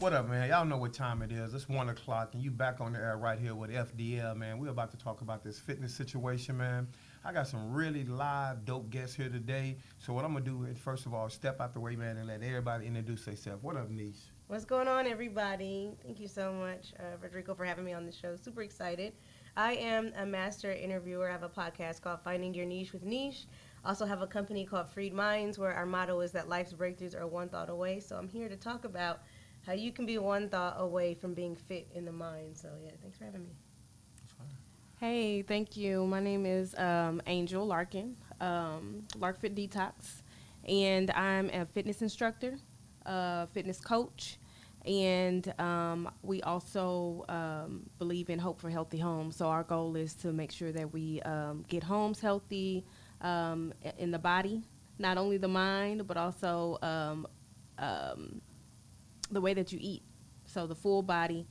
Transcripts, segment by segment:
What up, man? Y'all know what time it is. It's 1 o'clock, and you back on the air right here with FDL, man. We're about to talk about this fitness situation, man. I got some really live, dope guests here today. So what I'm going to do is, first of all, step out the way, man, and let everybody introduce themselves. What up, Niche? What's going on, everybody? Thank you so much, Rodrigo, for having me on the show. Super excited. I am a master interviewer. I have a podcast called Finding Your Niche with Niche. Also have a company called Freed Minds, where our motto is that life's breakthroughs are one thought away. So I'm here to talk about how you can be one thought away from being fit in the mind. So, yeah, thanks for having me. Hey, thank you. My name is Angel Larkin, Lark Fit Detox, and I'm a fitness instructor, fitness coach, and we also believe in Hope for Healthy Homes. So our goal is to make sure that we get homes healthy in the body, not only the mind, but also the way that you eat. So the full body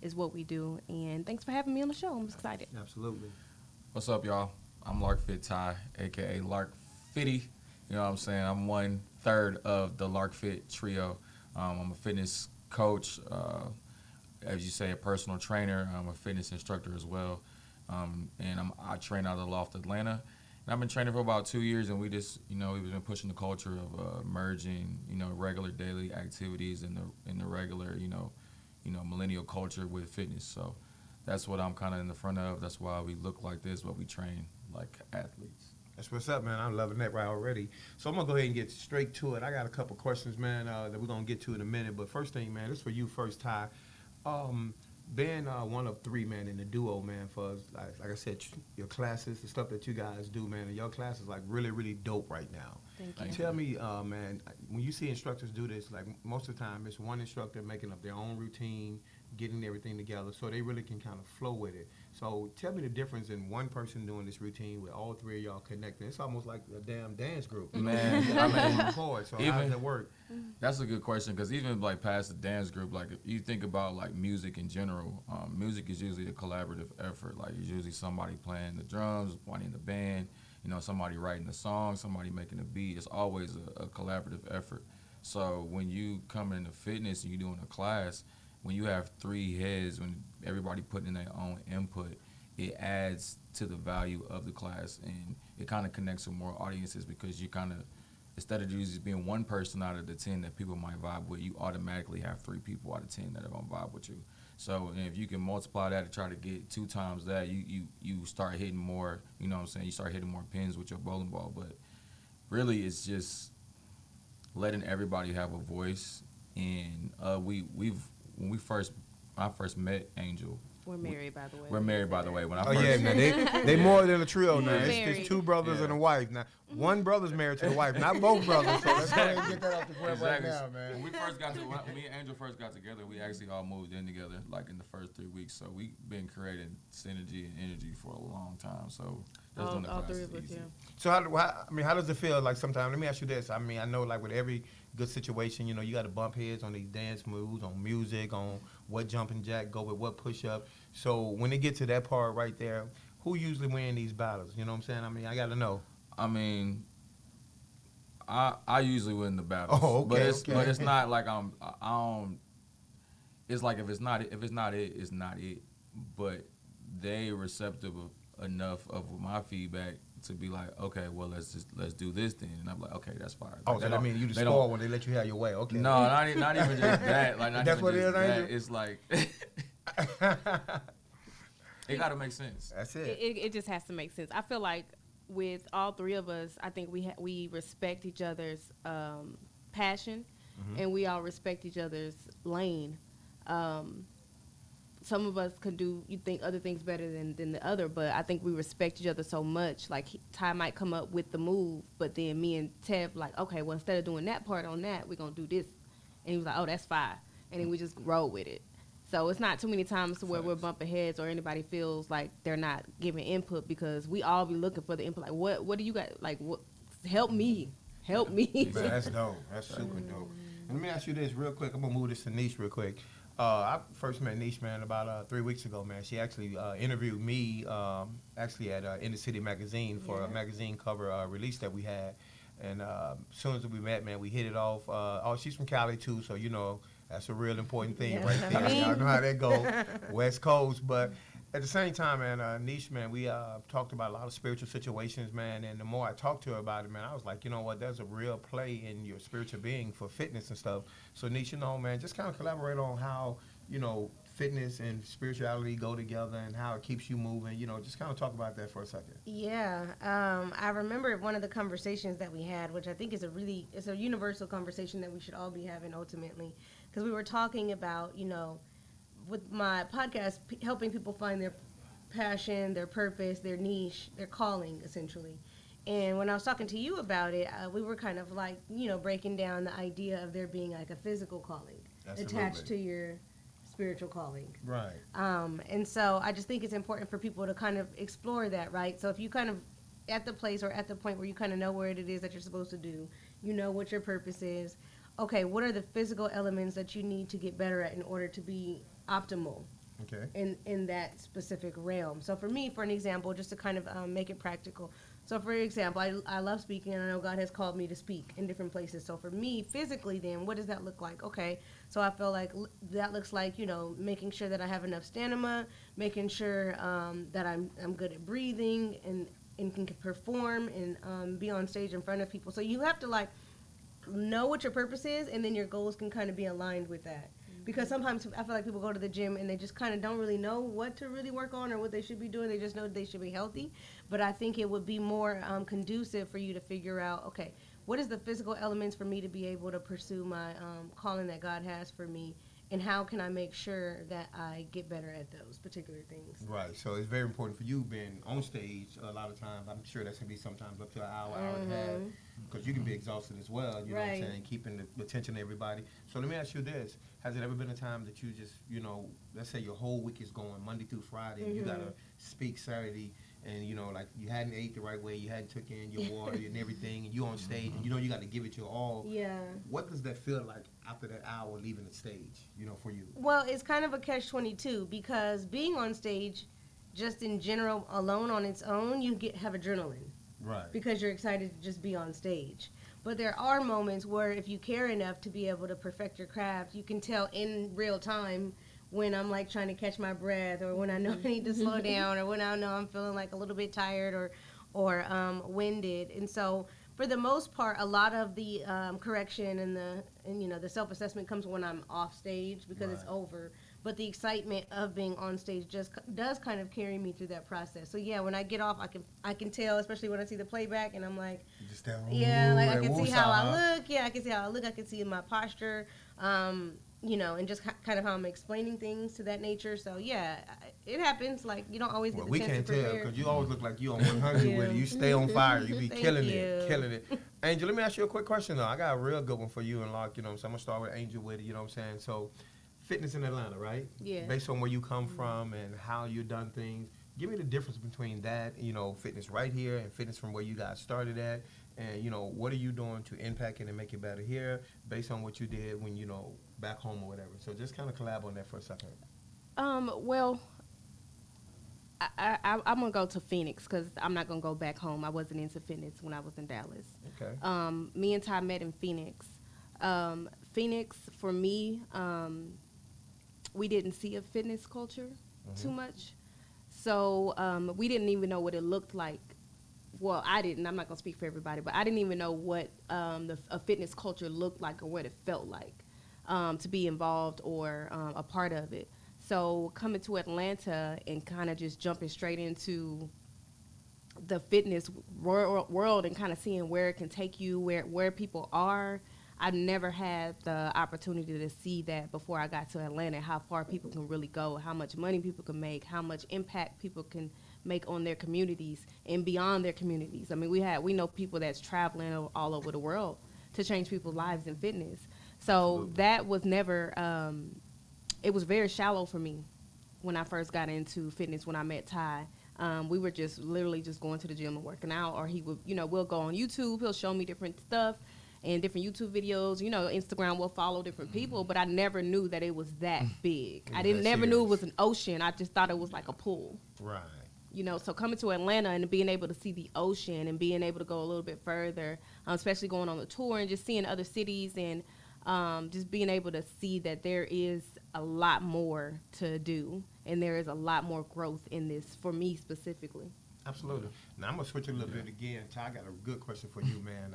is what we do. And thanks for having me on the show. I'm excited. Absolutely. What's up, y'all? I'm Lark Fit Ty, a.k.a. Lark Fitty. You know what I'm saying? I'm 1/3 of the Lark Fit trio. I'm a fitness coach, as you say, a personal trainer. I'm a fitness instructor as well. And I train out of Loft, Atlanta. And I've been training for about 2 years, and we've been pushing the culture of merging, regular daily activities in the regular, millennial culture with fitness. So that's what I'm kind of in the front of. That's why we look like this, but we train like athletes. That's what's up, man. I'm loving that right already. So I'm going to go ahead and get straight to it. I got a couple questions, man, that we're going to get to in a minute. But first thing, man, this is for you first, Ty. Being one of three, man, in the duo, man, for, like I said, your classes, the stuff that you guys do, man, and your class is, like, really, really dope right now. Thank you. Tell me, man, when you see instructors do this, like, most of the time, it's one instructor making up their own routine, getting everything together, so they really can kind of flow with it. So tell me the difference in one person doing this routine with all three of y'all connecting. It's almost like a damn dance group. Man, I mean, so how does it work? That's a good question, because even like past the dance group, like if you think about like music in general, music is usually a collaborative effort. Like it's usually somebody playing the drums, one in the band, somebody writing the song, somebody making the beat. It's always a collaborative effort. So when you come into fitness and you're doing a class, when you have three heads, when everybody putting in their own input, it adds to the value of the class, and it kind of connects with more audiences, because you kind of, instead of just being one person out of the 10 that people might vibe with, you automatically have 3 people out of 10 that are going to vibe with you. So if you can multiply that and try to get 2 times that, you start hitting more, you start hitting more pins with your bowling ball. But really it's just letting everybody have a voice. And when I first met Angel. We're married, by the way. We're married, by the way. When I man, they more than a trio now. We're It's 2 brothers and a wife. Now, one brother's married to the wife, not both brothers. So let's go ahead and get that off the ground right now, man. When me and Angel first got together, we actually all moved in together, like in the first 3 weeks. So we've been creating synergy and energy for a long time. So that's doing the all class 3 of us, easy. yeah. So how does it feel like sometimes? Let me ask you this. I mean, I know like with every good situation, you got to bump heads on these dance moves, on music, on what jumping jack go with what push up. So when it get to that part right there, who usually win these battles? You know what I'm saying? I mean, I got to know. I mean, I usually win the battles. Oh, okay. But it's not like I don't. It's like if it's not it, it's not it. But they receptive enough of my feedback to be like, okay, well let's do this then. And I'm like, okay, that's fine. Like, Oh, so that means you just spoil when they let you have your way. Okay. No, not even just that. Like not That's even what it just is, that. Angel? It's like it gotta make sense. That's it. It just has to make sense. I feel like with all 3 of us, I think we respect each other's passion, and we all respect each other's lane. Some of us can do other things better than the other, but I think we respect each other so much. Like Ty might come up with the move, but then me and Tev like, okay, well instead of doing that part on that, we're gonna do this, and he was like, oh, that's fine, and then we just roll with it. So it's not too many times to where we're bumping heads or anybody feels like they're not giving input, because we all be looking for the input. Like, what do you got? Like, what? Help me. Man, that's dope. That's super dope. And let me ask you this real quick. I'm gonna move this to Niche real quick. I first met Niche, man, about 3 weeks ago, man. She actually interviewed me actually at In the City magazine for a magazine cover release that we had. And as soon as we met, man, we hit it off. She's from Cali, too, so, That's a real important thing Yeah. right there. Y'all know how that go, West Coast. But at the same time, man, Niche, man, we talked about a lot of spiritual situations, man. And the more I talked to her about it, man, I was like, you know what? There's a real play in your spiritual being for fitness and stuff. So, Niche, you know, man, just kind of collaborate on how, you know, fitness and spirituality go together and how it keeps you moving. You know, just kind of talk about that for a second. Yeah, I remember one of the conversations that we had, which I think is it's a universal conversation that we should all be having ultimately, because we were talking about, you know, with my podcast, helping people find their passion, their purpose, their niche, their calling, essentially. And when I was talking to you about it, we were kind of like, you know, breaking down the idea of there being like a physical calling attached to your spiritual calling. Right. And so I just think it's important for people to kind of explore that, right? So if you kind of at the place or at the point where you kind of know what it is that you're supposed to do, you know what your purpose is. Okay, what are the physical elements that you need to get better at in order to be optimal Okay. in that specific realm? So for me, for an example, just to kind of make it practical. So for example, I love speaking, and I know God has called me to speak in different places. So for me, physically, then, what does that look like? Okay, so I feel like that looks like, you know, making sure that I have enough stamina, making sure that I'm good at breathing and can perform and be on stage in front of people. So you have to, like, know what your purpose is, and then your goals can kind of be aligned with that. Because sometimes I feel like people go to the gym and they just kind of don't really know what to really work on or what they should be doing. They just know they should be healthy. But I think it would be more conducive for you to figure out, okay, what is the physical elements for me to be able to pursue my calling that God has for me, and how can I make sure that I get better at those particular things? Right. So it's very important for you being on stage a lot of times. I'm sure that's going to be sometimes up to an hour, hour and a half, because you can be exhausted as well, you know what I'm saying, keeping the attention of everybody. So let me ask you this. Has it ever been a time that you just, you know, let's say your whole week is going Monday through Friday, and you got to speak Saturday, and, you know, like you hadn't ate the right way, you hadn't took in your water and everything, and you on stage, and you know you got to give it your all. Yeah. What does that feel like after that hour leaving the stage, you know, for you? Well, it's kind of a catch-22, because being on stage, just in general, alone on its own, you have adrenaline. Right. Because you're excited to just be on stage. But there are moments where if you care enough to be able to perfect your craft, you can tell in real time when I'm like trying to catch my breath, or when I know I need to slow down, or when I know I'm feeling like a little bit tired or winded. And so for the most part, a lot of the correction and you know, the self-assessment comes when I'm off stage, because it's over. But the excitement of being on stage just does kind of carry me through that process. So yeah, when I get off, I can tell, especially when I see the playback, and I'm like, Just that, yeah, like I can see how I look. look. Yeah, I can see how I look. I can see in my posture, you know, and just kind of how I'm explaining things to that nature. So yeah, it happens. Like, you don't always get the We chance can't to tell, prepare. because you always look like you on 100 with it. You stay on fire. You be Thank killing you. it, killing it. Angel, let me ask you a quick question though. I got a real good one for you and Lark. You know what I'm saying? I'm gonna start with Angel with it. You know what I'm saying? So, fitness in Atlanta, right? Yeah. Based on where you come from and how you done things, give me the difference between that, you know, fitness right here and fitness from where you guys started at. And, you know, what are you doing to impact it and make it better here based on what you did when, you know, back home or whatever. So just kind of collab on that for a second. Well, I'm gonna go to Phoenix, because I'm not gonna go back home. I wasn't into fitness when I was in Dallas. Okay. Me and Ty met in Phoenix. Phoenix, for me, we didn't see a fitness culture too much, so we didn't even know what it looked like. Well, I didn't. I'm not gonna speak for everybody, but I didn't even know what a fitness culture looked like or what it felt like to be involved or a part of it. So coming to Atlanta and kind of just jumping straight into the fitness world and kind of seeing where it can take you, where people are. I've never had the opportunity to see that before I got to Atlanta, how far people can really go, how much money people can make, how much impact people can make on their communities and beyond their communities. I mean, we know people that's traveling all over the world to change people's lives in fitness. So Absolutely. that was never, it was very shallow for me when I first got into fitness, when I met Ty. We were just literally just going to the gym and working out, or he would, we'll go on YouTube, he'll show me different stuff and different YouTube videos. Instagram will follow different people, but I never knew that it was that big. I never knew it was an ocean. I just thought it was like a pool. Right. So coming to Atlanta and being able to see the ocean and being able to go a little bit further, especially going on the tour and just seeing other cities and just being able to see that there is a lot more to do and there is a lot more growth in this for me specifically. Absolutely. Now I'm gonna switch a little bit again. Ty, I got a good question for you, man.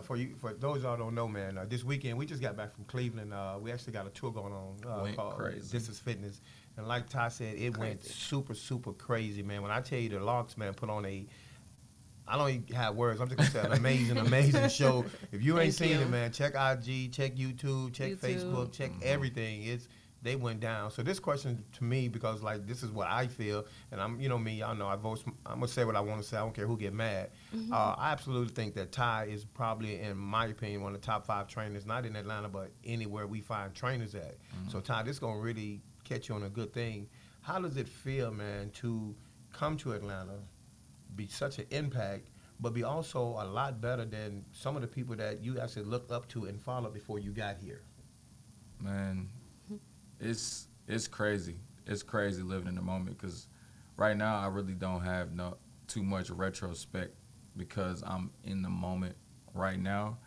For those y'all don't know, man, this weekend we just got back from Cleveland. We actually got a tour going on Went called crazy. This Is Fitness, and like Ty said, it went super, super crazy, man. When I tell you the Larks, man, put on I don't even have words. I'm just gonna say an amazing, amazing show. If you ain't Thank seen you. it, man, check IG, check YouTube, check Facebook, check everything. They went down. So this question to me, because like this is what I feel, and I'm, you know me, y'all know I vote. I'm gonna say what I want to say. I don't care who get mad. I absolutely think that Ty is probably, in my opinion, one of the top 5 trainers, not in Atlanta, but anywhere we find trainers at. So Ty, this gonna really catch you on a good thing. How does it feel, man, to come to Atlanta, be such an impact, but be also a lot better than some of the people that you actually looked up to and followed before you got here? Man, it's crazy. It's crazy living in the moment because right now I really don't have too much retrospect because I'm in the moment right now.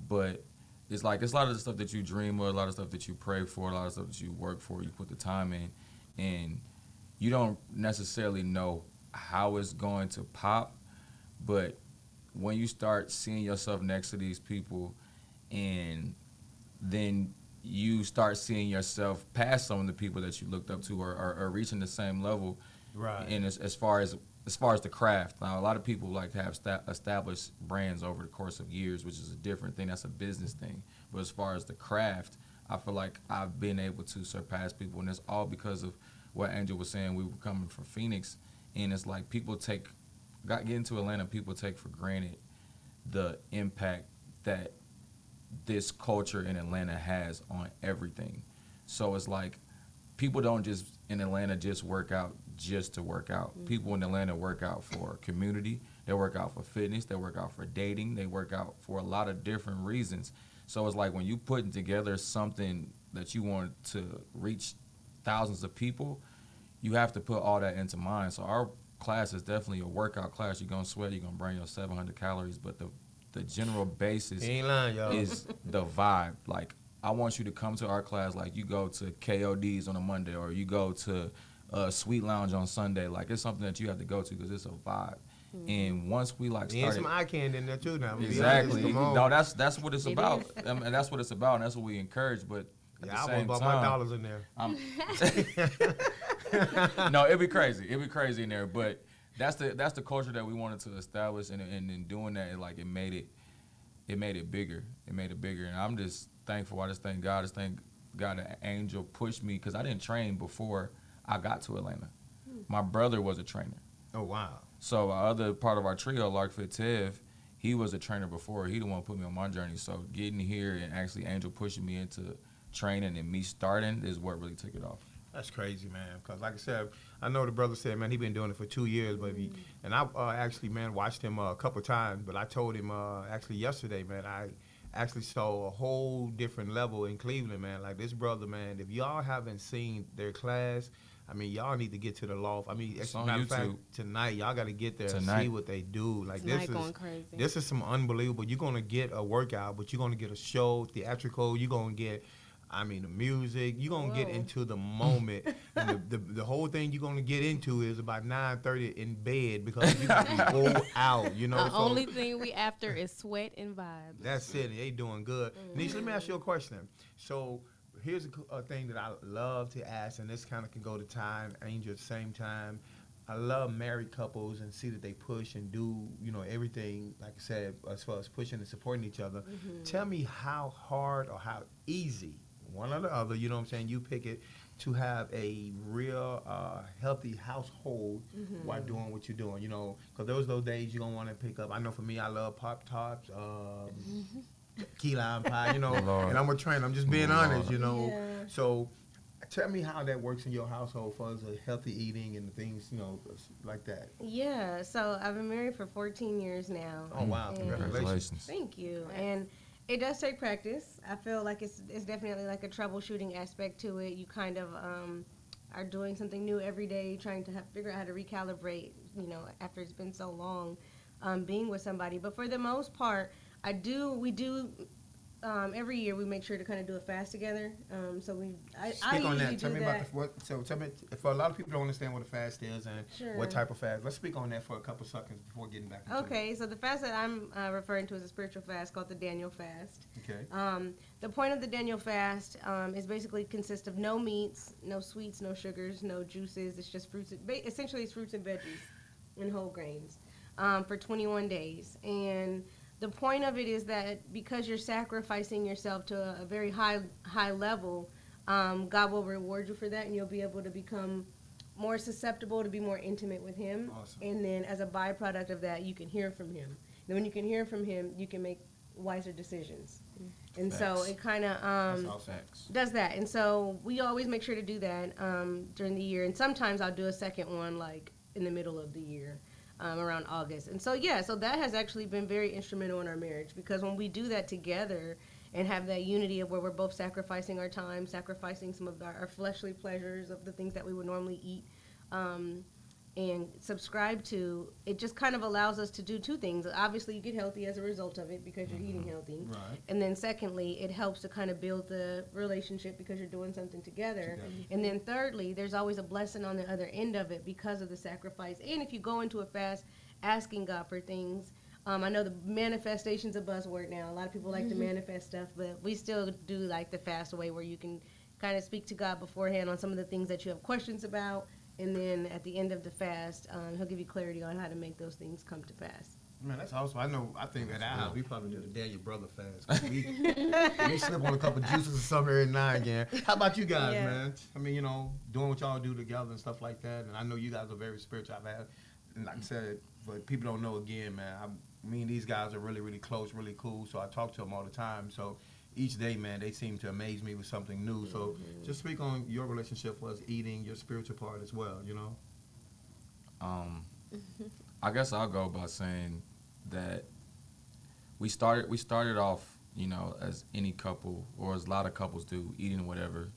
But it's like it's a lot of the stuff that you dream of, a lot of stuff that you pray for, a lot of stuff that you work for, you put the time in, and you don't necessarily know how it's going to pop. But when you start seeing yourself next to these people, and then you start seeing yourself past some of the people that you looked up to, or reaching the same level, Right. and as far as the craft. Now, a lot of people like to have established brands over the course of years, which is a different thing. That's a business thing. But as far as the craft, I feel like I've been able to surpass people, and it's all because of what Angel was saying. We were coming from Phoenix, and it's like getting to Atlanta, people take for granted the impact that this culture in Atlanta has on everything. So it's like people don't just in Atlanta just work out just to work out. People in Atlanta work out for community, they work out for fitness, they work out for dating, they work out for a lot of different reasons. So it's like when you putting together something that you want to reach thousands of people, you have to put all that into mind. So our class is definitely a workout class. You're gonna sweat, you're gonna burn your 700 calories, but the general basis He ain't lying, y'all. is the vibe. Like, I want you to come to our class like you go to KOD's on a Monday, or you go to Sweet Lounge on Sunday. Like, it's something that you have to go to because it's a vibe. And once we like Ain't started, some eye candy in there too now. I'm gonna be exactly. honest, come on. No, that's what it's It about, is. and that's what it's about, and that's what we encourage. But at Yeah, I the want same about time, my dollars in there. no, it'd be crazy. It'd be crazy in there. But that's the culture that we wanted to establish, and in doing that, it made it bigger. It made it bigger, and I'm just thankful. I just thank God. I just thank God that Angel pushed me because I didn't train before I got to Atlanta. My brother was a trainer. Oh wow. So other part of our trio, Lark Fit Tev, he was a trainer before. He the one who put me on my journey. So getting here and actually Angel pushing me into training and me starting is what really took it off. That's crazy, man. Because like I said, I know the brother said, man, he been doing it for 2 years, but and I actually, man, watched him a couple times. But I told him actually yesterday, man, I actually saw a whole different level in Cleveland, man. Like this brother, man, if y'all haven't seen their class, I mean, y'all need to get to the loft. I mean, as a on matter of fact, YouTube. tonight y'all got to get there and Tonight. see what they do. Like Tonight going crazy. this is some unbelievable. You're gonna get a workout, but you're gonna get a show, theatrical. You're gonna get, I mean, the music. You're gonna get Whoa. into the moment. And the whole thing you're gonna get into is about 9:30 in bed because you got to go out. You know, The so only thing we after is sweat and vibes. that's it. They doing good. Nisha, let me ask you a question. So here's a thing that I love to ask, and this kind of can go to Ty and Angel at the same time. I love married couples and see that they push and do, you know, everything, like I said, as far as pushing and supporting each other. Tell me how hard or how easy, one or the other, you know what I'm saying, you pick it, to have a real healthy household while doing what you're doing, you know, because those days you're going to want to pick up. I know for me, I love Pop-Tarts, key lime pie, you know, Lord. and I'm a trainer. I'm just being Lord. honest, you know. Yeah. So tell me how that works in your household for healthy eating and things, you know, like that. Yeah, so I've been married for 14 years now. Oh, wow. And- Congratulations. Thank you. And it does take practice. I feel like it's definitely like a troubleshooting aspect to it. You kind of are doing something new every day, trying to figure out how to recalibrate, you know, after it's been so long being with somebody. But for the most part, we do every year we make sure to kind of do a fast together. So I Speak on usually that. Tell do me that. about tell me, for a lot of people don't understand what a fast is and Sure. what type of fast. Let's speak on that for a couple seconds before getting back into it. Okay, so the fast that I'm referring to is a spiritual fast called the Daniel fast. Okay. The point of the Daniel fast is basically consists of no meats, no sweets, no sugars, no juices. It's just fruits. Essentially, it's fruits and veggies and whole grains for 21 days. And the point of it is that because you're sacrificing yourself to a very high level, God will reward you for that, and you'll be able to become more susceptible to be more intimate with Him. Awesome. And then as a byproduct of that, you can hear from Him. And when you can hear from Him, you can make wiser decisions. And so Facts. it kind of That's awesome. Facts. does that. And so we always make sure to do that during the year. And sometimes I'll do a second one like in the middle of the year. Around August. And so, yeah, so that has actually been very instrumental in our marriage, because when we do that together and have that unity of where we're both sacrificing our time, sacrificing some of our fleshly pleasures of the things that we would normally eat and subscribe to, it just kind of allows us to do two things. Obviously, you get healthy as a result of it because you're eating healthy. Right. And then secondly, it helps to kind of build the relationship because you're doing something together. And then thirdly, there's always a blessing on the other end of it because of the sacrifice. And if you go into a fast asking God for things, I know the manifestation's a buzzword now. A lot of people like to manifest stuff, but we still do like the fast way where you can kind of speak to God beforehand on some of the things that you have questions about. And then at the end of the fast, He'll give you clarity on how to make those things come to pass. Man, that's awesome. I think at our house, we probably do the Daniel brother fast. 'Cause we slip on a couple juices or something every now and again. How about you guys, Yeah. man? I mean, doing what y'all do together and stuff like that. And I know you guys are very spiritual. And like I said, but people don't know again, man. Me and these guys are really, really close, really cool. So I talk to them all the time. So each day, man, they seem to amaze me with something new. So just speak on your relationship with us eating, your spiritual part as well, I guess I'll go by saying that we started off, as any couple, or as a lot of couples do, eating whatever,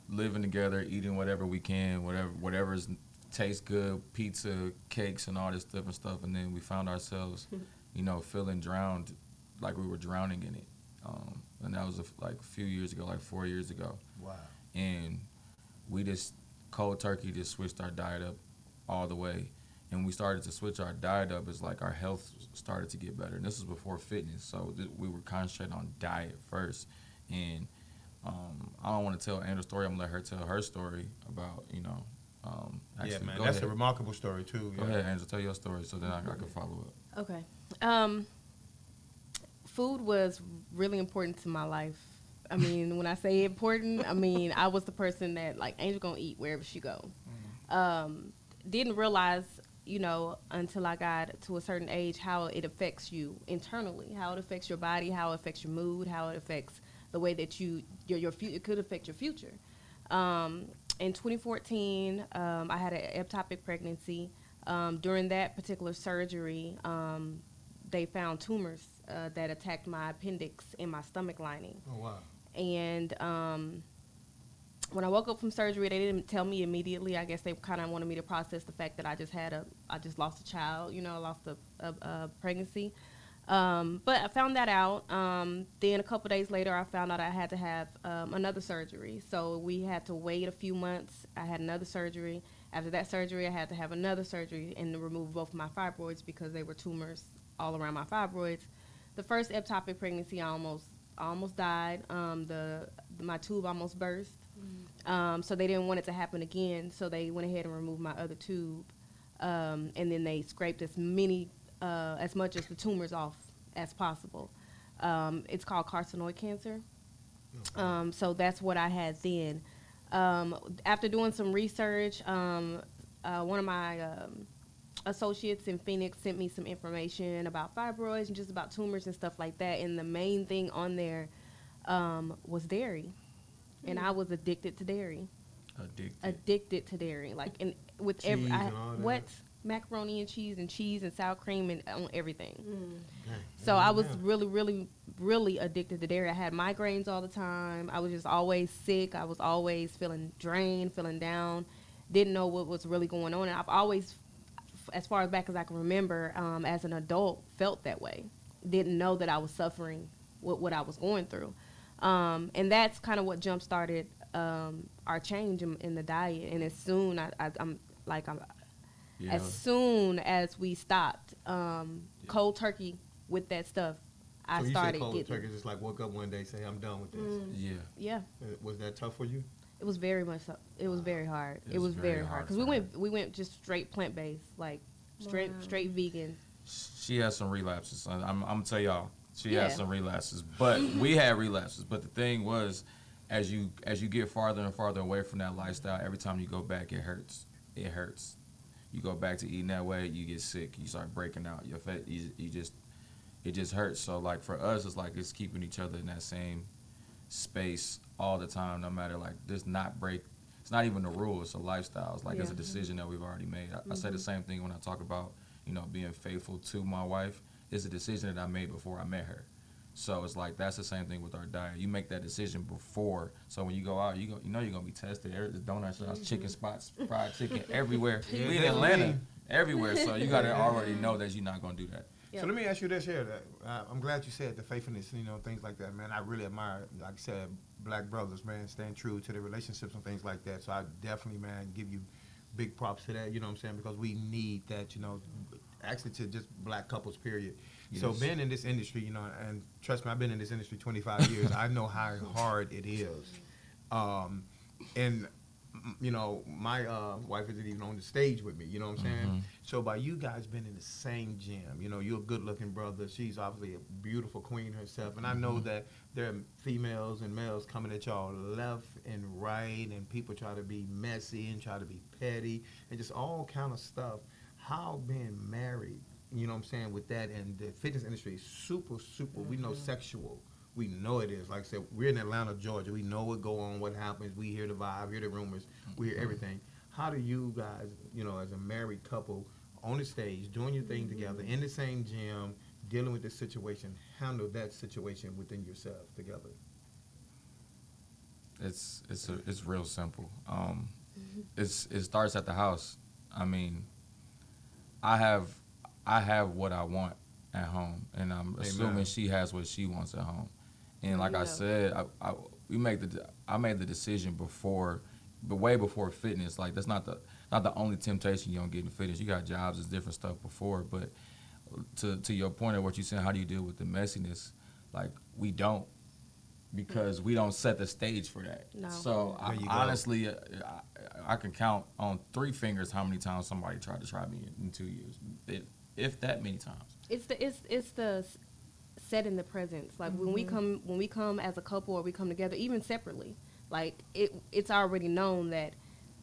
living together, eating whatever we can, whatever tastes good, pizza, cakes, and all this different stuff, and then we found ourselves, feeling drowned, like we were drowning in it, and that was like a few years ago, like 4 years ago. Wow. And we just cold turkey just switched our diet up all the way. And we started to switch our diet up, it's like our health started to get better. And this was before fitness, so we were concentrating on diet first. And I don't want to tell Anna's story. I'm going to let her tell her story about, actually, Yeah, man, go that's ahead. a remarkable story, too. Go ahead, Angela, tell your story so then I can follow up. Okay. Food was really important to my life. I mean, when I say important, I mean, I was the person that, like, Angel gonna eat wherever she go. Didn't realize, until I got to a certain age, how it affects you internally, how it affects your body, how it affects your mood, how it affects the way that it could affect your future. In 2014, I had an ectopic pregnancy. During that particular surgery, they found tumors that attacked my appendix and my stomach lining. Oh, wow. And when I woke up from surgery, they didn't tell me immediately. I guess they kind of wanted me to process the fact that I just lost a child, lost a pregnancy. But I found that out. Then a couple days later, I found out I had to have another surgery. So we had to wait a few months. I had another surgery. After that surgery, I had to have another surgery and to remove both of my fibroids because they were tumors all around my fibroids. The first ectopic pregnancy, I almost died. My tube almost burst. So they didn't want it to happen again. So they went ahead and removed my other tube. And then they scraped as much as the tumors off as possible. It's called carcinoid cancer. So that's what I had then. After doing some research, one of my associates in Phoenix sent me some information about fibroids and just about tumors and stuff like that. And the main thing on there was dairy. And I was addicted to dairy. Addicted to dairy. Like, and with Cheese and all that. what? Macaroni and cheese and sour cream and on everything. So I was really, really, really addicted to dairy. I had migraines all the time. I was just always sick. I was always feeling drained, feeling down. Didn't know what was really going on. And I've always, as far back as I can remember, as an adult, felt that way. Didn't know that I was suffering what I was going through. And that's kind of what jump started our change in the diet. And as soon Yeah. as soon as we stopped cold turkey with that stuff, I So you started said cold getting. turkey, just like woke up one day, say I'm done with this. Yeah. Yeah, Was that tough for you? it was very much. So, it was very hard. It It was was very very hard hard because for her. we went just straight plant based, like straight vegan. She has some relapses. I'm gonna tell y'all, she Yeah. has some relapses. But we had relapses. But the thing was, as you get farther and farther away from that lifestyle, every time you go back, it hurts. It hurts. You go back to eating that way, you get sick. You start breaking out. Your fat, it just hurts. So like for us, it's like it's keeping each other in that same space all the time, no matter like this not break. It's not even a rule. It's a lifestyle. It's like it's a Yeah. decision that we've already made. I say the same thing when I talk about being faithful to my wife. It's a decision that I made before I met her. So it's like that's the same thing with our diet. You make that decision before. So when you go out, you're gonna be tested. There's donut shops, chicken spots, fried chicken everywhere. Yeah, We in Atlanta, everywhere. So you gotta already know that you're not gonna do that. Yeah. So let me ask you this here. I'm glad you said the faithfulness, things like that, man. I really admire, like I said, black brothers, man, staying true to their relationships and things like that. So I definitely, man, give you big props for that, you know what I'm saying? Because we need that, actually to just black couples, period. So Yes. being in this industry, and trust me, I've been in this industry 25 years. I know how hard it is. And my wife isn't even on the stage with me, you know what I'm saying? So by you guys being in the same gym, you're a good looking brother. She's obviously a beautiful queen herself. And I know that there are females and males coming at y'all left and right, and people try to be messy and try to be petty and just all kind of stuff. How being married, you know what I'm saying, with that, and the fitness industry is super, we know sexual. We know it is. Like I said, we're in Atlanta, Georgia. We know what go on, what happens. We hear the vibe, hear the rumors, we hear everything. How do you guys, as a married couple, on the stage, doing your thing together, in the same gym, dealing with this situation, handle that situation within yourselves together? It's real simple. It starts at the house. I mean, I have what I want at home, and I'm assuming she has what she wants at home. And like I said, I made the decision before, but way before fitness. Like that's not the only temptation you're gonna get in fitness. You got jobs, it's different stuff before. But to your point of what you said, how do you deal with the messiness? Like we don't, because we don't set the stage for that. No. So honestly, I can count on 3 fingers how many times somebody tried to try me in 2 years, if that many times. It's the set in the presence. Like when we come as a couple or we come together, even separately, like it's already known that,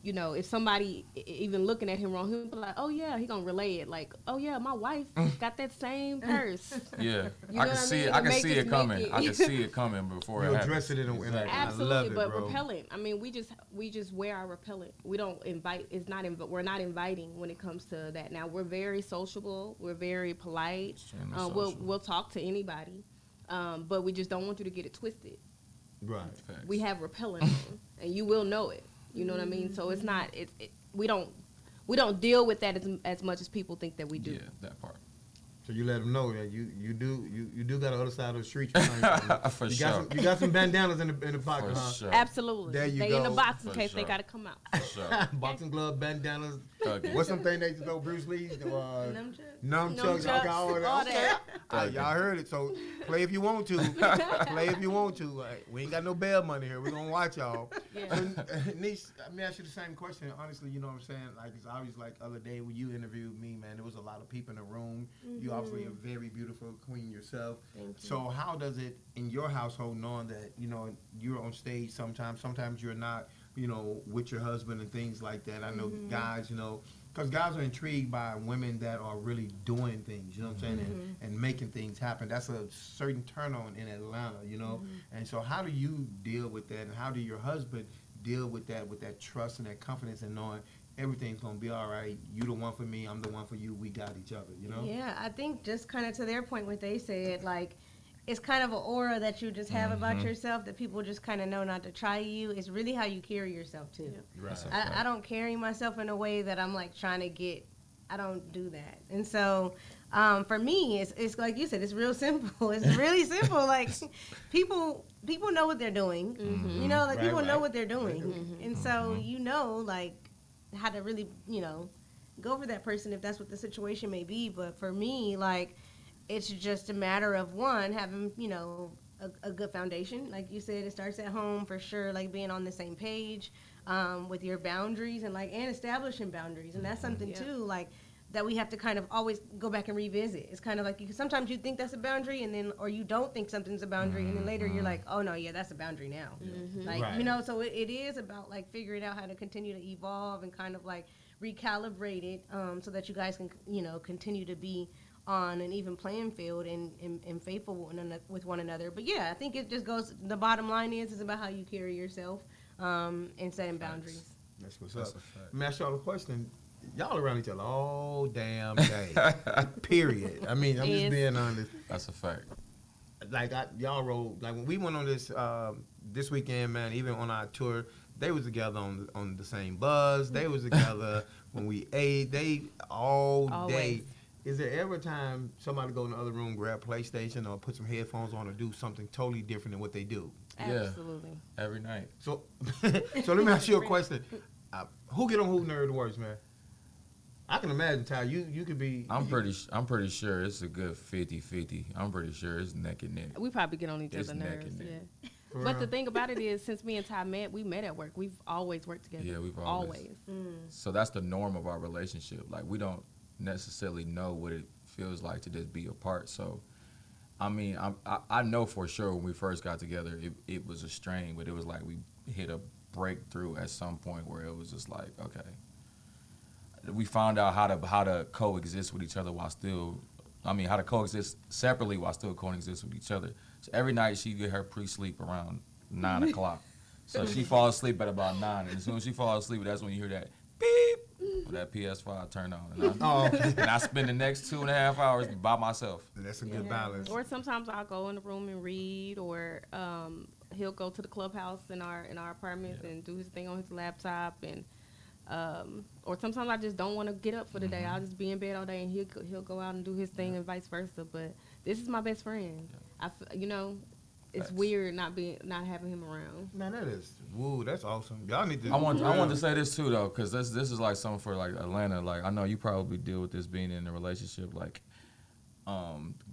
if somebody even looking at him wrong, he'll be like, oh yeah, he gonna relay it. Like, oh yeah, my wife got that same purse. Yeah, You know I can what I see mean? it. I It can makes see us it coming. make it. I can see it coming before You it happens. address it in a way that I Absolutely, love it, but bro. repellent. I mean, we just wear our repellent. We don't invite. We're not inviting when it comes to that. Now we're very sociable. We're very polite. Extremely We'll social. talk to anybody, but we just don't want you to get it twisted. Right. Facts. We have repellent on, and you will know it. You know what I mean? So it's not. We don't deal with that as much as people think that we do. Yeah, that part. So you let them know that you do got the other side of the street. You For you sure. got some bandanas in the pocket, For huh? sure. Absolutely. There you Stay in the go. box in For case they sure. got to come out. For sure. Boxing glove, bandanas. Thuggish. What's something they used to know, Bruce Lee? Nunchucks. Nunchucks. Nunchucks, All all that. Okay. that. Y'all heard it. So play if you want to. Play if you want to. We ain't got no bail money here. We're going to watch y'all. Yeah. So, Niche, let me ask you the same question. Honestly, you know what I'm saying? Like, it's obvious, like, the other day when you interviewed me, man, there was a lot of people in the room. You obviously a very beautiful queen yourself. Thank you. So how does it, in your household, knowing that, you're on stage sometimes you're not, with your husband and things like that? I know guys, because guys are intrigued by women that are really doing things, you know what I'm saying, and making things happen. That's a certain turn on in Atlanta, And so how do you deal with that, and how do your husband deal with that trust and that confidence and knowing everything's going to be all right? You the one for me, I'm the one for you, we got each other, Yeah, I think just kind of to their point, what they said, like, it's kind of an aura that you just have about yourself that people just kind of know not to try you. It's really how you carry yourself, too. Right. I don't carry myself in a way that I'm, like, trying to get. I don't do that. And so For me, it's like you said, it's real simple. It's really simple. Like people know what they're doing. You know, like Right, people know right. what they're doing, Mm-hmm. and so you know, like how to really, go for that person if that's what the situation may be. But for me, like it's just a matter of one having, a good foundation. Like you said, it starts at home for sure. Like being on the same page with your boundaries and establishing boundaries, and that's something Yeah. too. Like that we have to kind of always go back and revisit. It's kind of like sometimes you think that's a boundary, and then or you don't think something's a boundary, and then later you're like, oh no, yeah, that's a boundary now. Like Right. so it is about like figuring out how to continue to evolve and kind of like recalibrate it so that you guys can continue to be on an even playing field and faithful with one another. But yeah, I think it just goes. The bottom line is about how you carry yourself and setting boundaries. That's what's That's up. a fact. Let me ask y'all a question. Y'all around each other all damn day. Period. I mean, I'm just Yes. being honest. That's a fact. Like y'all rode like when we went on this weekend, man. Even on our tour, they was together on the same bus. They was together when we ate. They all day. Always. Is there ever a time somebody go in the other room, grab PlayStation, or put some headphones on, or do something totally different than what they do? Yeah. Absolutely. Every night. So, so let me ask you a question. Who get on who nerve the worst, man? I can imagine, Ty. You could be. I'm pretty sure it's a good 50-50. I'm pretty sure it's neck and neck. We probably get on each It's other's neck nerves. and neck. Yeah. For But real? the thing about it is, since me and Ty met, we met at work. We've always worked together. Yeah, we've always. So that's the norm of our relationship. Like we don't necessarily know what it feels like to just be apart. So, I mean, I know for sure when we first got together, it was a strain, but it was like we hit a breakthrough at some point where it was just like, okay, we found out how to coexist with each other while still, how to coexist separately while still coexist with each other. So every night she get her pre-sleep around 9 o'clock. So she falls asleep at about 9, and as soon as she falls asleep, that's when you hear that beep, that PS5 turn on, and I spend the next 2.5 hours by myself. That's a good balance. Or sometimes I'll go in the room and read, or he'll go to the clubhouse in our apartments and do his thing on his laptop, and or sometimes I just don't want to get up for the day. I'll just be in bed all day, and he'll go out and do his thing, and vice versa. But this is my best friend. It's weird not having him around. Man, that is that's awesome. Y'all need to. I want to say this too though, because this is like something for like Atlanta. Like I know you probably deal with this being in a relationship. Like,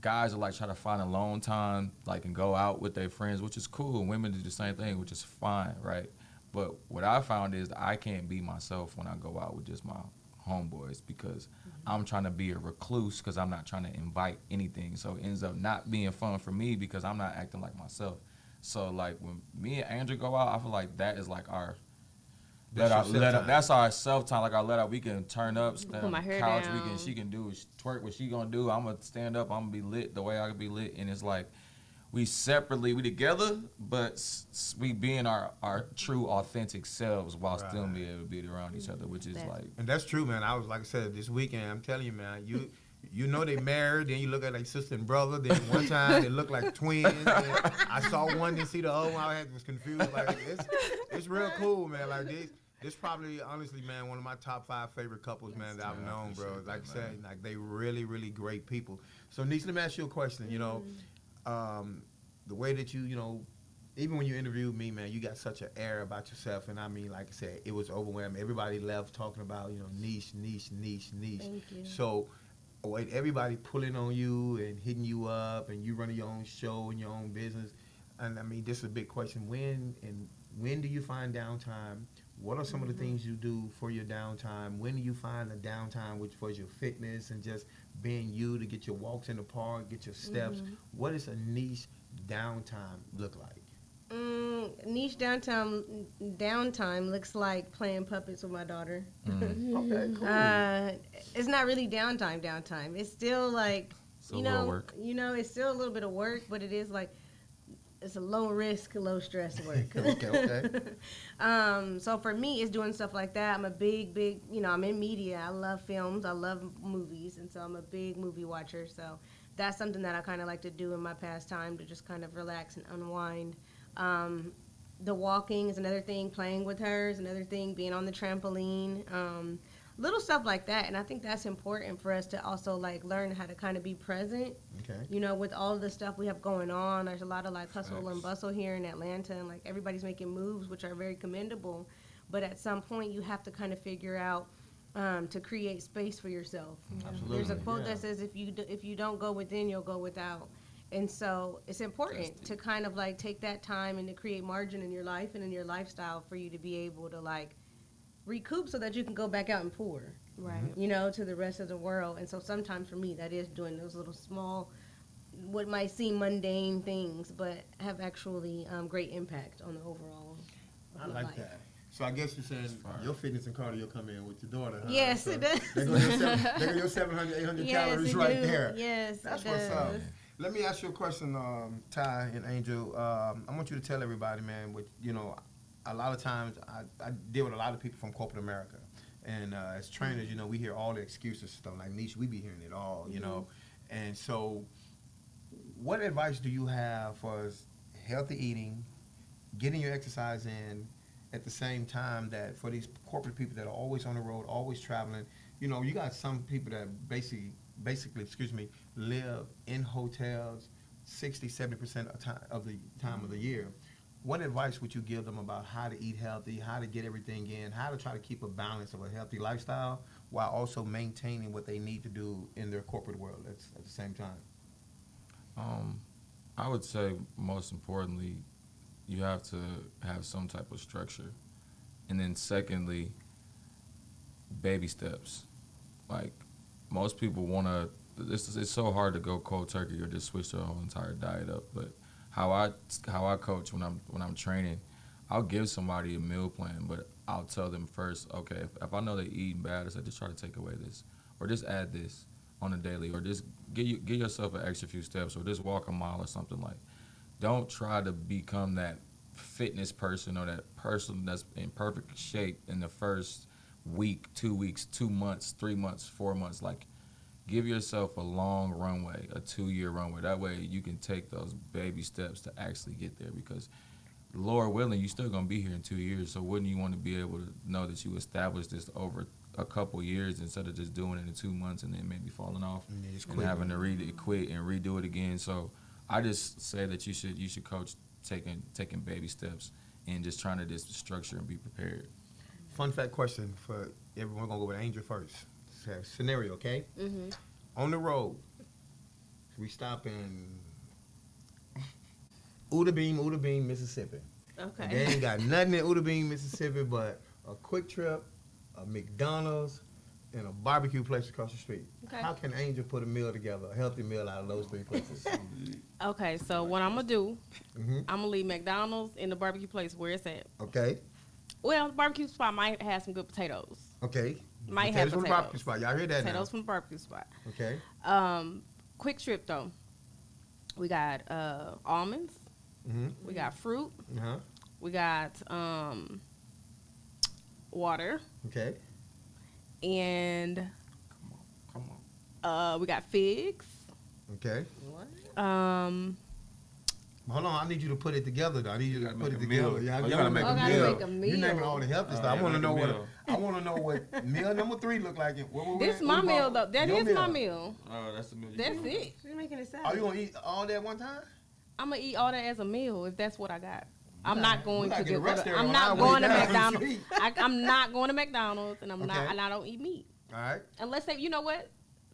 guys are like try to find alone time, like and go out with their friends, which is cool. And women do the same thing, which is fine, right? But what I found is I can't be myself when I go out with just my homeboys because I'm trying to be a recluse because I'm not trying to invite anything. So it ends up not being fun for me because I'm not acting like myself. So like when me and Andrew go out, I feel like that is like our that's our self time. Like our let out, we can turn up, stand Put on my the hair couch. down. She can do twerk what she gonna do. I'm gonna stand up. I'm gonna be lit the way I can be lit. And it's like we together, but we being our true authentic selves while still being able to be around each other, which is like. And that's true, man. I was like I said this weekend. I'm telling you, man. You know they married, then you look at like sister and brother. Then one time they look like twins. I saw one, didn't see the other one. I was confused. Like it's real cool, man. Like this probably honestly, man, one of my top 5 favorite couples, man, that I've known, bro. Like I said, like they really, really great people. So Nisha, let me ask you a question. The way that you even when you interviewed me, man, you got such an air about yourself, and I mean, like I said, it was overwhelming. Everybody left talking about niche. Thank you. So, with everybody pulling on you and hitting you up, and you running your own show and your own business, and I mean, this is a big question. When do you find downtime? What are some of the things you do for your downtime? When do you find the downtime, which was your fitness and just being you to get your walks in the park, get your steps? What does a niche downtime look like? Niche downtime looks like playing puppets with my daughter. Okay, cool. It's not really downtime. It's still like Still a little work. It's still a little bit of work, but it is like it's a low risk, low stress work. Okay. So for me, it's doing stuff like that. I'm a big, I'm in media. I love films. I love movies, and so I'm a big movie watcher. So that's something that I kind of like to do in my pastime to just kind of relax and unwind. The walking is another thing. Playing with her is another thing. Being on the trampoline. little stuff like that. And I think that's important for us to also like learn how to kind of be present. Okay. You know, with all of the stuff we have going on, there's a lot of like hustle and Facts. bustle here in Atlanta, and like everybody's making moves, which are very commendable. But at some point, you have to kind of figure out to create space for yourself. Absolutely. There's a quote Yeah. that says, if you don't go within, you'll go without. And so it's important to kind of like take that time and to create margin in your life and in your lifestyle for you to be able to like recoup so that you can go back out and pour, Right. you know, to the rest of the world. And so sometimes for me, that is doing those little small, what might seem mundane things, but have actually great impact on the overall I of my like life. that. So I guess you're saying fire. your fitness and cardio come in with your daughter, huh? Yes, So it does. There go your 700, 800 Yes, calories it right do. there. Yes, That's it what's does. up. Let me ask you a question, Ty and Angel. I want you to tell everybody, man, with, you know, a lot of times I deal with a lot of people from corporate America. And as trainers, you know, we hear all the excuses and stuff. Like, Niche, we be hearing it all, you know. And so what advice do you have for us healthy eating, getting your exercise in, at the same time that for these corporate people that are always on the road, always traveling, you know, you got some people that basically, live in hotels 60, 70% of the time of the year. What advice would you give them about how to eat healthy, how to get everything in, how to try to keep a balance of a healthy lifestyle while also maintaining what they need to do in their corporate world at the same time? I would say most importantly, you have to have some type of structure. And then secondly, baby steps. Like, most people want to, it's so hard to go cold turkey or just switch their whole entire diet up. But how I coach when I'm training, I'll give somebody a meal plan, but I'll tell them first, okay, if I know they're eating bad, I say just try to take away this, or just add this on a daily, or just give yourself an extra few steps, or just walk a mile or something. Like, don't try to become that fitness person or that person that's in perfect shape in the first week, 2 weeks, 2 months, 3 months, 4 months. Like, give yourself a long runway, a 2-year runway. That way you can take those baby steps to actually get there, because Lord willing, you're still going to be here in 2 years. So wouldn't you want to be able to know that you established this over a couple years instead of just doing it in 2 months and then maybe falling off and having to quit and redo it again? So I just say that you should coach taking baby steps and just trying to just structure and be prepared. Fun fact question for everyone. We're going to go with Angel first. Scenario, okay? Mm-hmm. On the road, we stop in Uda Bean, Mississippi. Okay. They ain't got nothing in Uda Bean, Mississippi but a Quick Trip, a McDonald's, and a barbecue place across the street. Okay. How can Angel put a meal together, a healthy meal out of those three places? Okay, so what I'm gonna do, Mm-hmm. I'm gonna leave McDonald's and the barbecue place where it's at. Okay. Well, the barbecue spot might have some good potatoes. Okay. Might Potatoes have from the potatoes. barbecue spot. Y'all hear that Potatoes from the barbecue spot. now? Okay. Quick Trip though. We got almonds. Mm-hmm. We got fruit. Uh-huh. We got water, Okay. and Come on. we got figs. Okay. What? Hold on, I need you to put it together, though. I need you to gotta put make it a together. meal. Yeah, Oh, you you gotta gotta make make a a meal. meal. Make a You naming meal. all the healthy stuff. I yeah, want to make a know what meal. I want to know what meal number 3 look like. This is my meal though. That is my meal. Oh, that's the meal. That's it. You're making a salad. Are you gonna eat all that one time? I'm gonna eat all that as a meal if that's what I got. I'm gotta- not going we gotta to get a get. rest area I'm on not our way going to down. McDonald's. I'm not going to McDonald's, and I'm not. Okay. And I don't eat meat All right. unless they. You know what?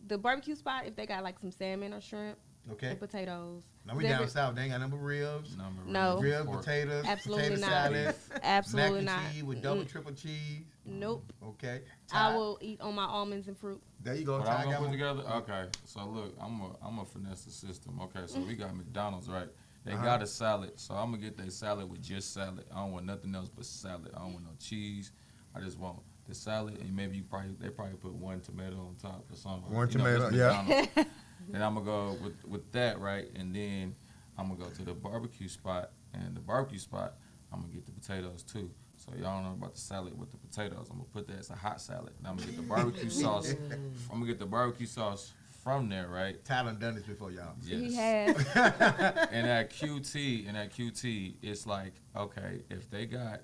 The barbecue spot, if they got like some salmon or shrimp Okay. and potatoes. Now we Every- down south. They ain't got number ribs. No. Ribs, Pork. potatoes, Absolutely potato not. salad, Absolutely mac and not. cheese with double, Mm-mm. triple cheese. Nope. Okay. I Ty, will eat on my almonds and fruit. There you go. What Ty I'm gonna got put one. together? Okay, so look, I'm a finesse the system. Okay, so we got McDonald's, right? They Uh-huh. got a salad, so I'm gonna get their salad with just salad. I don't want nothing else but salad. I don't want no cheese. I just want the salad, and maybe they probably put one tomato on top or something. One You know, tomato, it's yeah. McDonald's. Then I'm gonna go with that, right? And then I'm gonna go to the barbecue spot, and the barbecue spot, I'm gonna get the potatoes too. So y'all know about the salad with the potatoes. I'm gonna put that as a hot salad. And I'm gonna get the barbecue sauce. I'm gonna get the barbecue sauce from there, right? Ty done done this before, y'all. He Yes. has. And at QT, it's like, okay, if they got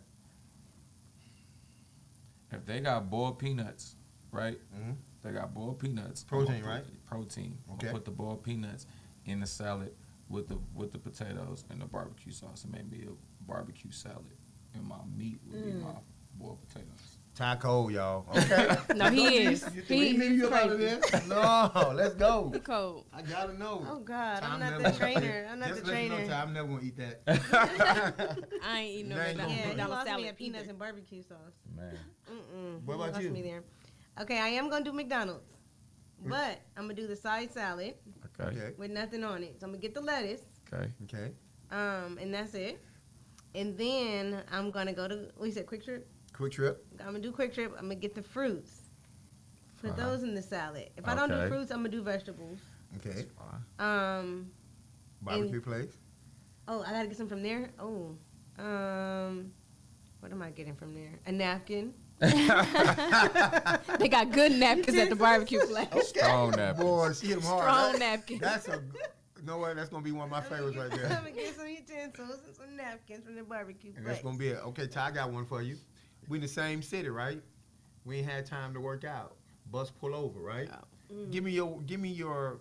boiled peanuts right? Mhm. They got boiled peanuts. Protein, I'm gonna right? put Protein. I'm Okay. gonna put the boiled peanuts in the salad with the potatoes and the barbecue sauce, and make me a barbecue salad. And my meat would be my boiled potatoes. Taco, y'all. Okay. No, he is. We leave you out of crazy. this. No, let's go. He cold. I gotta know. Oh God, Ty, I'm not never- the trainer. I'm not Just the let you know, trainer. Ty, I'm never gonna eat that. I ain't eating no That ain't gonna Yeah, be. you McDonald's lost me salad at peanuts either. and barbecue sauce. Man. What about Lost you? me there. Okay, I am gonna do McDonald's, but I'm gonna do the side salad Okay. Okay. with nothing on it. So I'm gonna get the lettuce, Okay. Okay. and that's it. And then I'm gonna go to what you said, Quick Trip. Quick Trip. I'm gonna do Quick Trip. I'm gonna get the fruits. Put Uh-huh. those in the salad. If I don't do Okay. fruits, I'm gonna do vegetables. Okay. Um. Barbecue place. Oh, I gotta get some from there. Oh. What am I getting from there? A napkin. They got good napkins at the barbecue place. Strong napkins. Boy, she hit them hard. Strong That- napkins. That's a. You know what? That's gonna be one of my favorites right I'm there. gonna get some utensils and some napkins from the barbecue And place. that's gonna be it. Okay, Ty, I got one for you. We in the same city, right? We ain't had time to work out. Bus pull over, right? Give me your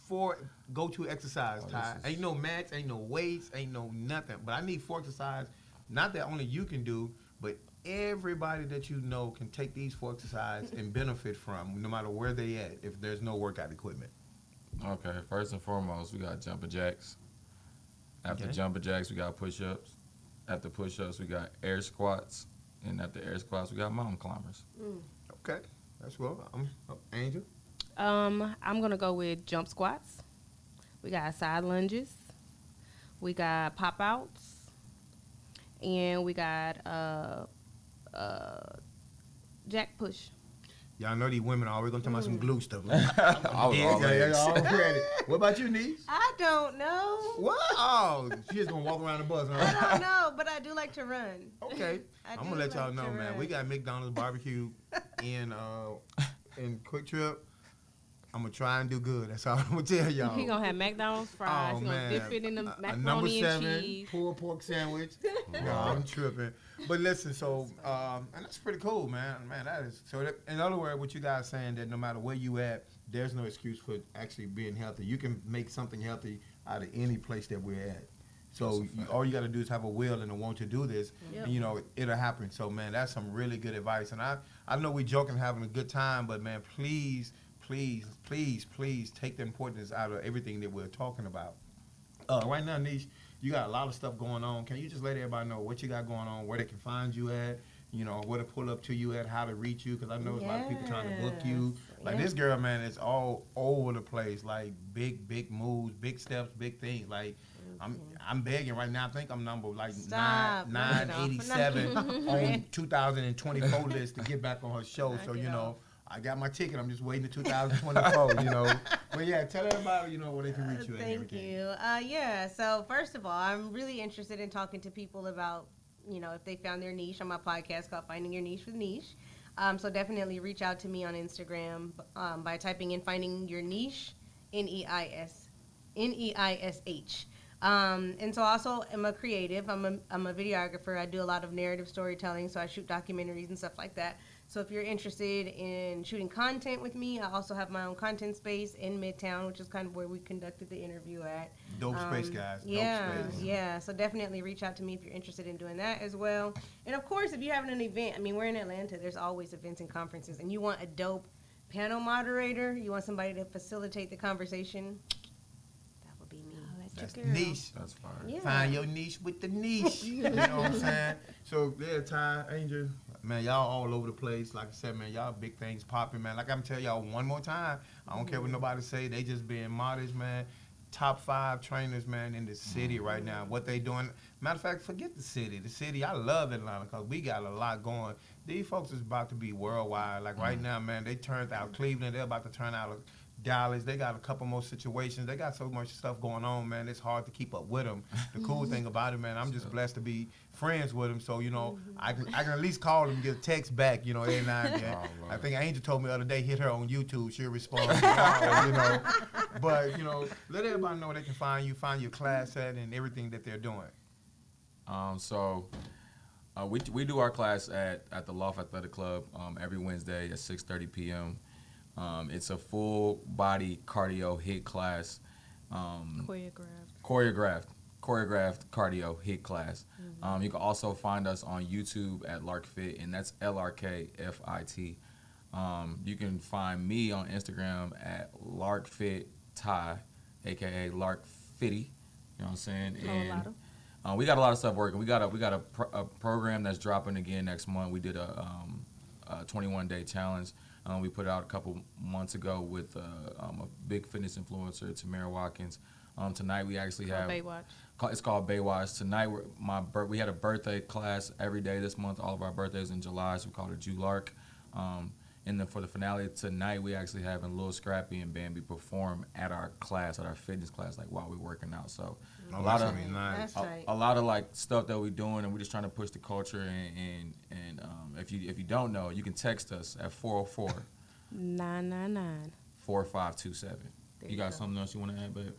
4 go-to exercise, Oh, Ty. this is- Ain't no mats, ain't no weights, ain't no nothing. But I need 4 exercise. Not that only you can do, but everybody that you know can take these 4 exercises and benefit from, no matter where they at. If there's no workout equipment. Okay, first and foremost, we got jumping jacks. After Okay. jumping jacks, we got push-ups. After push-ups, we got air squats. And after air squats, we got mountain climbers. Okay, that's well. Angel. I'm gonna go with jump squats. We got side lunges. We got pop outs, and we got jack push. Y'all know these women are always gonna talk about some glue stuff. I was already already. What about you, niece? I don't know. What? Oh, she just gonna walk around the bus, I huh? don't know, but I do like to run. Okay. I I'm do gonna let y'all like know, to man. run. We got McDonald's barbecue in Quick Trip. I'm gonna try and do good. That's all I'm gonna tell y'all. He gonna have McDonald's fries. Oh, He gonna man. dip it in the A number macaroni and 7 cheese. pulled pork sandwich. No, I'm tripping. But listen, so and that's pretty cool, man. Man, that is so. That, in other words, what you guys saying that no matter where you at, there's no excuse for actually being healthy. You can make something healthy out of any place that we're at. So all you got to do is have a will and a want to do this, Yep. and you know it'll happen. So man, that's some really good advice. And I know we joking, having a good time, but man, please take the importance out of everything that we're talking about. Right now, Niche, you got a lot of stuff going on. Can you just let everybody know what you got going on, where they can find you at, you know, where to pull up to you at, how to reach you? Because I know there's a lot of people trying to book you. Like Yes. this girl, man, is all over the place. Like big moves, big steps, big things. Like I'm begging right now. I think I'm number like Stop. Knock it off. 987 on 2024 list to get back on her show. Knock So it you know. off. I got my ticket. I'm just waiting to 2024, you know. But yeah, tell everybody, you know, where they can reach you and Thank everything. you. Yeah. So first of all, I'm really interested in talking to people about, you know, if they found their niche on my podcast called Finding Your Niche with Niche. So definitely reach out to me on Instagram by typing in Finding Your Niche, Neish. And so also I'm a creative. I'm a videographer. I do a lot of narrative storytelling, so I shoot documentaries and stuff like that. So if you're interested in shooting content with me, I also have my own content space in Midtown, which is kind of where we conducted the interview at. Dope space, guys. Yeah, Dope space. yeah. So definitely reach out to me if you're interested in doing that as well. And of course, if you're having an event, I mean, we're in Atlanta. There's always events and conferences, and you want a dope panel moderator, you want somebody to facilitate the conversation, that would be me. That's niche. That's fire. Yeah. Find your niche with the niche. You know what I'm saying? So yeah, Ty, Angel, man, y'all all over the place. Like I said, man, y'all big things popping, man. Like I'm telling y'all one more time, I don't care what nobody say. They just being modest, man. Top 5 trainers, man, in the city right now. What they doing? Matter of fact, forget the city. The city, I love Atlanta because we got a lot going. These folks is about to be worldwide. Like right now, man, they turned out Cleveland. They're about to turn out Dallas. They got a couple more situations. They got so much stuff going on, man. It's hard to keep up with them. The cool thing about it, man, I'm just blessed to be friends with them. So, you know, I can at least call them and get a text back, you know, every now and then. Oh, I think Angel told me the other day, hit her on YouTube. She'll respond. You know. But, you know, let everybody know where they can find you, find your class at, and everything that they're doing. We do our class at the Loft Athletic Club every Wednesday at 6:30 p.m. It's a full body cardio hit class. Choreographed cardio hit class. You can also find us on YouTube at LarkFit, and that's LRKFIT. You can find me on Instagram at LarkFitTy, aka LarkFitty. You know what I'm saying? And we got a lot of stuff working. We got a program that's dropping again next month. We did a 21-day challenge. We put it out a couple months ago with a big fitness influencer, Tamara Watkins. Tonight we actually have Baywatch. It's called Baywatch. Tonight we had a birthday class every day this month. All of our birthdays in July, so we called it Julark. And then for the finale tonight, we actually having Lil Scrappy and Bambi perform at our class, at our fitness class, like while we're working out. So a lot of a lot of like stuff that we're doing, and we're just trying to push the culture. And if you don't know, you can text us at 404-999. 4527. You got something else you want to add, babe?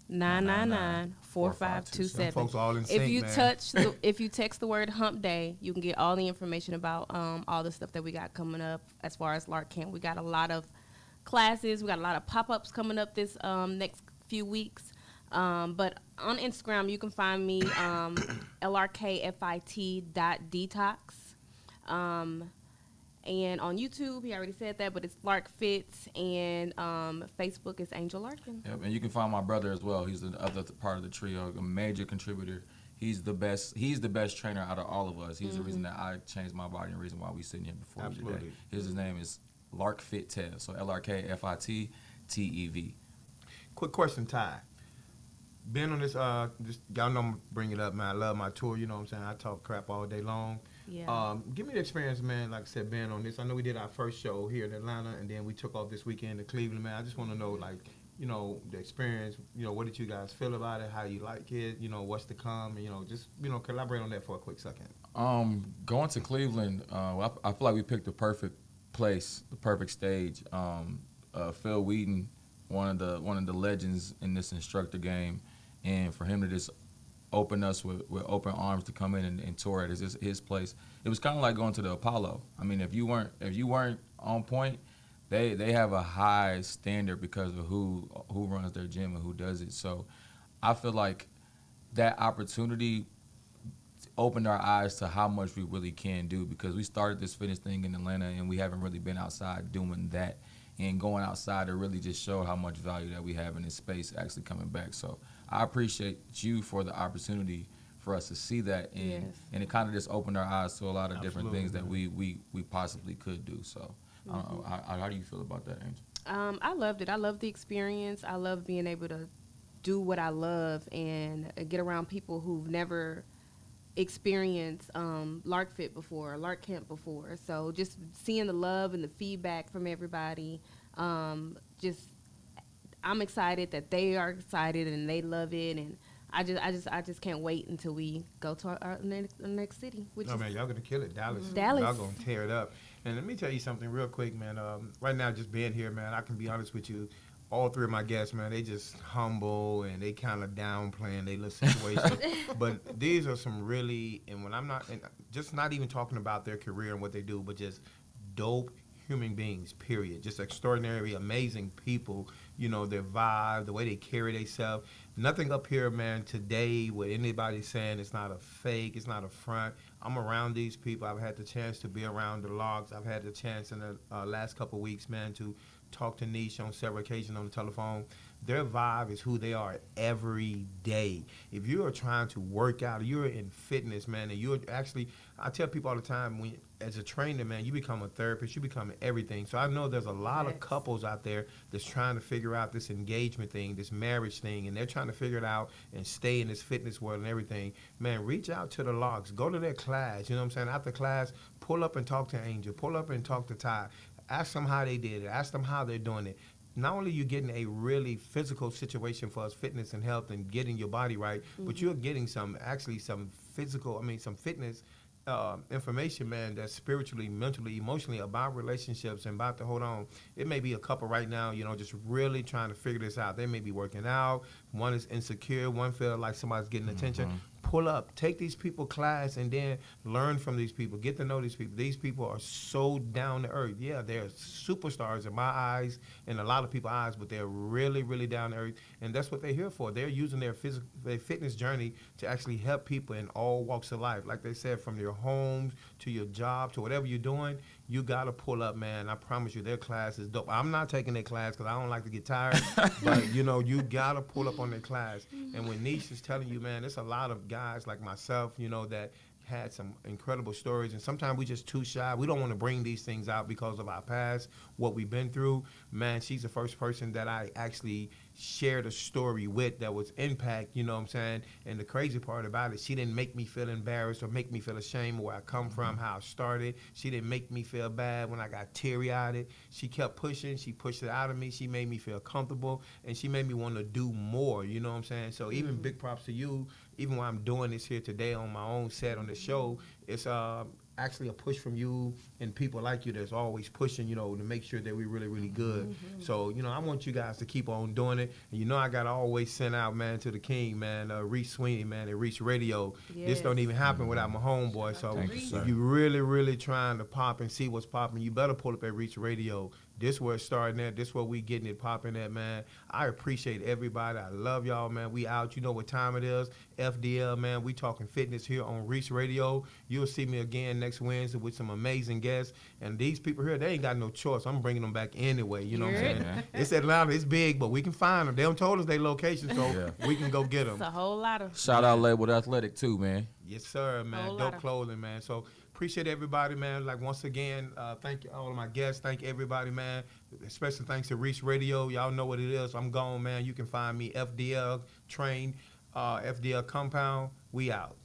404-999-4527. Folks all in sync, If you man. if you text the word Hump Day, you can get all the information about all the stuff that we got coming up as far as Lark Camp. We got a lot of classes. We got a lot of pop-ups coming up this next few weeks. But on Instagram, you can find me LRKFIT.detox. And on YouTube, he already said that, but it's Lark Fits, and Facebook is Angel Larkin. Yep, and you can find my brother as well. He's the other part of the trio, a major contributor. He's the best trainer out of all of us. He's the reason that I changed my body and the reason why we sitting here before you today. His name is Lark Fit Tev, so LRKFITTEV. Quick question, Ty. Been on this, y'all know I'm gonna bring it up, man. I love my tour, you know what I'm saying? I talk crap all day long. Yeah. Give me the experience, man, like I said, being on this. I know we did our first show here in Atlanta, and then we took off this weekend to Cleveland, man. I just want to know, like, you know, the experience, you know, what did you guys feel about it, how you like it, you know, what's to come, and, you know, just, you know, collaborate on that for a quick second. Going to Cleveland, I feel like we picked the perfect place, the perfect stage. Phil Wheaton, one of the legends in this instructor game, and for him to just open us with open arms to come in and tour at his place. It was kind of like going to the Apollo. I mean, if you weren't on point, they have a high standard because of who runs their gym and who does it. So I feel like that opportunity opened our eyes to how much we really can do, because we started this fitness thing in Atlanta and we haven't really been outside doing that, and going outside to really just show how much value that we have in this space actually coming back. So I appreciate you for the opportunity for us to see that, and it kind of just opened our eyes to a lot of different things that we possibly could do. So I don't know, how do you feel about that, Angel? I loved it. I loved the experience. I love being able to do what I love and get around people who've never experienced Lark Fit before, Lark Camp before. So just seeing the love and the feedback from everybody, I'm excited that they are excited and they love it, and I just can't wait until we go to our next city. Man, y'all gonna kill it, Dallas. Dallas. Y'all gonna tear it up. And let me tell you something real quick, man. Right now, just being here, man, I can be honest with you. All three of my guests, man, they just humble and they kind of downplaying their little situation. But these are some really, and when I'm not, and just not even talking about their career and what they do, but just dope human beings, period. Just extraordinary, amazing people. You know, their vibe, the way they carry themselves. Nothing up here, man, today with anybody saying it's not a fake, it's not a front. I'm around these people. I've had the chance to be around the logs. I've had the chance in the last couple of weeks, man, to talk to Niche on several occasions on the telephone. Their vibe is who they are every day. If you are trying to work out, you're in fitness, man, and you're actually, I tell people all the time, when as a trainer, man, you become a therapist, you become everything. So I know there's a lot of couples out there that's trying to figure out this engagement thing, this marriage thing, and they're trying to figure it out and stay in this fitness world and everything. Man, reach out to the logs. Go to their class, you know what I'm saying? After class, pull up and talk to Angel. Pull up and talk to Ty. Ask them how they did it. Ask them how they're doing it. Not only are you getting a really physical situation for us, fitness and health and getting your body right, but you're getting some fitness information, man, that's spiritually, mentally, emotionally about relationships and about to hold on. It may be a couple right now, you know, just really trying to figure this out. They may be working out. One is insecure. One feel like somebody's getting attention. pull up, take these people class, and then learn from these people. Get to know these people. These people are so down to earth. Yeah, they're superstars in my eyes and a lot of people's eyes, but they're really, really down to earth, and that's what they're here for. They're using their fitness journey to actually help people in all walks of life. Like they said, from your homes to your job to whatever you're doing, you gotta pull up, man. I promise you, their class is dope. I'm not taking their class because I don't like to get tired, but you gotta pull up on their class. And when Niche is telling you, man, there's a lot of guys like myself, that had some incredible stories, and sometimes we just too shy. We don't want to bring these things out because of our past, what we've been through. Man, she's the first person that I actually shared a story with that was impact, you know what I'm saying? And the crazy part about it, she didn't make me feel embarrassed or make me feel ashamed of where I come from, how I started. She didn't make me feel bad when I got teary-eyed. She kept pushing. She pushed it out of me. She made me feel comfortable, and she made me want to do more, you know what I'm saying? So even big props to you. Even while I'm doing this here today on my own set on the show, it's actually a push from you and people like you that's always pushing, to make sure that we're really, really good. So, I want you guys to keep on doing it. And I got to always send out, man, to the king, man, Reese Sweeney, man, at Reese Radio. Yes. This don't even happen without my homeboy. So Thank you, sir. if you really, really trying to pop and see what's popping, you better pull up at Reese Radio. This where it's starting at. This where we getting it popping at, man. I appreciate everybody. I love y'all, man. We out. You know what time it is. FDL, man. We talking fitness here on Reese Radio. You'll see me again next Wednesday with some amazing guests. And these people here, they ain't got no choice. I'm bringing them back anyway. You know what I'm saying? Yeah. It's Atlanta. It's big, but we can find them. They don't told us their location, so we can go get them. It's a whole lot of. Shout out Labeled Athletic too, man. Yes, sir, man. Whole Dope lotta. clothing, man. So appreciate everybody, man. Like, once again, thank all of my guests. Thank everybody, man. Especially thanks to Reach Radio. Y'all know what it is. I'm gone, man. You can find me FDL Train, FDL Compound. We out.